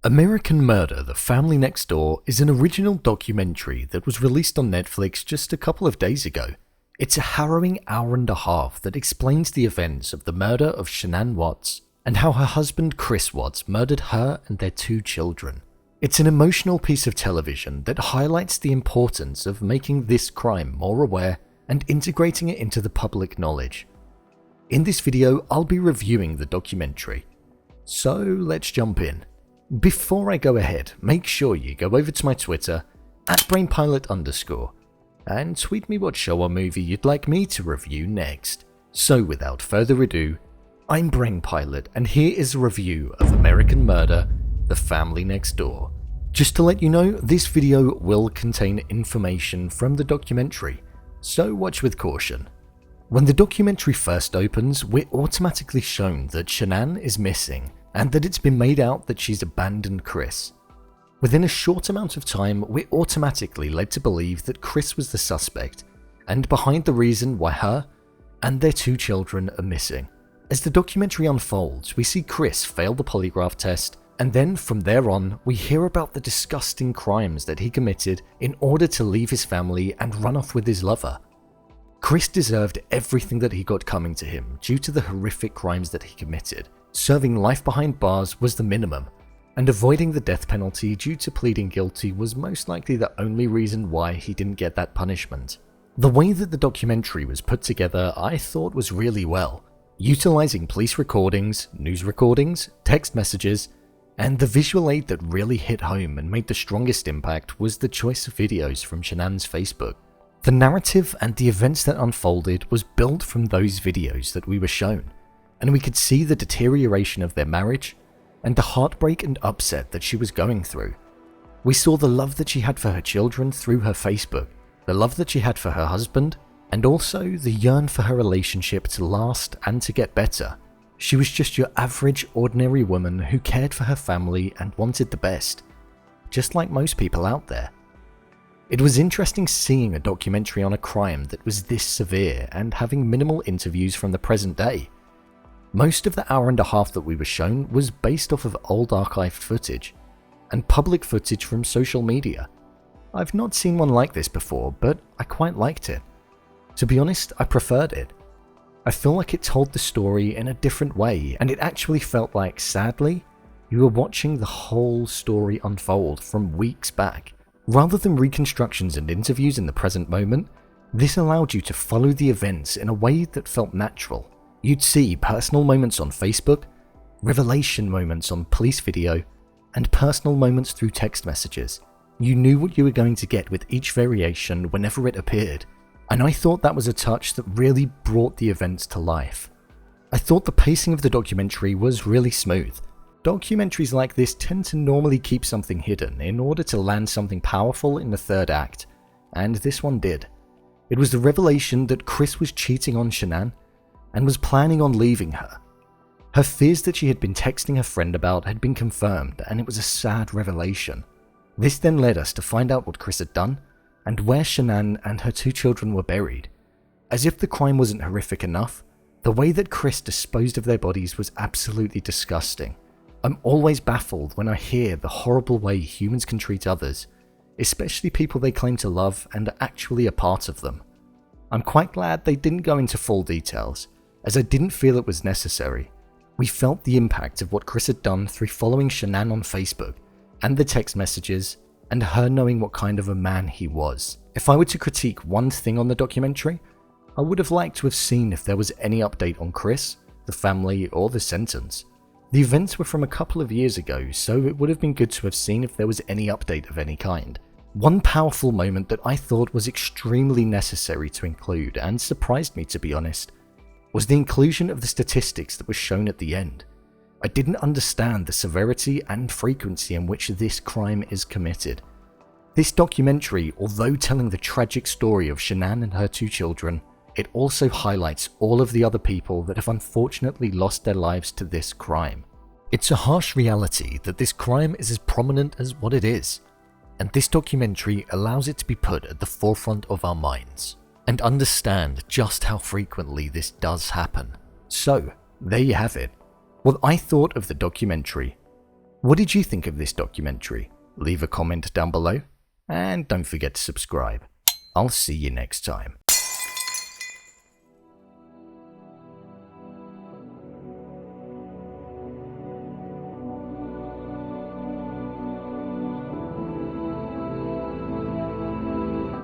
American Murder: The Family Next Door is an original documentary that was released on Netflix just a couple of days ago. It's a harrowing hour and a half that explains the events of the murder of Shanann Watts and how her husband Chris Watts murdered her and their 2 children. It's an emotional piece of television that highlights the importance of making this crime more aware and integrating it into the public knowledge. In this video, I'll be reviewing the documentary. So let's jump in. Before I go ahead, make sure you go over to my Twitter, @BrainPilot_, and tweet me what show or movie you'd like me to review next. So without further ado, I'm BrainPilot, and here is a review of American Murder: The Family Next Door. Just to let you know, this video will contain information from the documentary, so watch with caution. When the documentary first opens, we're automatically shown that Shanann is missing, and that it's been made out that she's abandoned Chris. Within a short amount of time, we're automatically led to believe that Chris was the suspect, and behind the reason why her and their 2 children are missing. As the documentary unfolds, we see Chris fail the polygraph test, and then from there on, we hear about the disgusting crimes that he committed in order to leave his family and run off with his lover. Chris deserved everything that he got coming to him due to the horrific crimes that he committed. Serving life behind bars was the minimum, and avoiding the death penalty due to pleading guilty was most likely the only reason why he didn't get that punishment. The way that the documentary was put together I thought was really well, utilizing police recordings, news recordings, text messages, and the visual aid that really hit home and made the strongest impact was the choice of videos from Shanann's Facebook. The narrative and the events that unfolded was built from those videos that we were shown, and we could see the deterioration of their marriage and the heartbreak and upset that she was going through. We saw the love that she had for her children through her Facebook, the love that she had for her husband, and also the yearn for her relationship to last and to get better. She was just your average, ordinary woman who cared for her family and wanted the best, just like most people out there. It was interesting seeing a documentary on a crime that was this severe and having minimal interviews from the present day. Most of the hour and a half that we were shown was based off of old archived footage and public footage from social media. I've not seen one like this before, but I quite liked it. To be honest, I preferred it. I feel like it told the story in a different way, and it actually felt like, sadly, you were watching the whole story unfold from weeks back. Rather than reconstructions and interviews in the present moment, this allowed you to follow the events in a way that felt natural. You'd see personal moments on Facebook, revelation moments on police video, and personal moments through text messages. You knew what you were going to get with each variation whenever it appeared, and I thought that was a touch that really brought the events to life. I thought the pacing of the documentary was really smooth. Documentaries like this tend to normally keep something hidden in order to land something powerful in the third act, and this one did. It was the revelation that Chris was cheating on Shanann and was planning on leaving her. Her fears that she had been texting her friend about had been confirmed, and it was a sad revelation. This then led us to find out what Chris had done and where Shanann and her 2 children were buried. As if the crime wasn't horrific enough, the way that Chris disposed of their bodies was absolutely disgusting. I'm always baffled when I hear the horrible way humans can treat others, especially people they claim to love and are actually a part of them. I'm quite glad they didn't go into full details, as I didn't feel it was necessary. We felt the impact of what Chris had done through following Shanann on Facebook, and the text messages, and her knowing what kind of a man he was. If I were to critique one thing on the documentary, I would have liked to have seen if there was any update on Chris, the family, or the sentence. The events were from a couple of years ago, so it would have been good to have seen if there was any update of any kind. One powerful moment that I thought was extremely necessary to include, and surprised me to be honest, was the inclusion of the statistics that was shown at the end. I didn't understand the severity and frequency in which this crime is committed. This documentary, although telling the tragic story of Shanann and her 2 children, it also highlights all of the other people that have unfortunately lost their lives to this crime. It's a harsh reality that this crime is as prominent as what it is, and this documentary allows it to be put at the forefront of our minds and understand just how frequently this does happen. So, there you have it. What I thought of the documentary. What did you think of this documentary? Leave a comment down below, and don't forget to subscribe. I'll see you next time.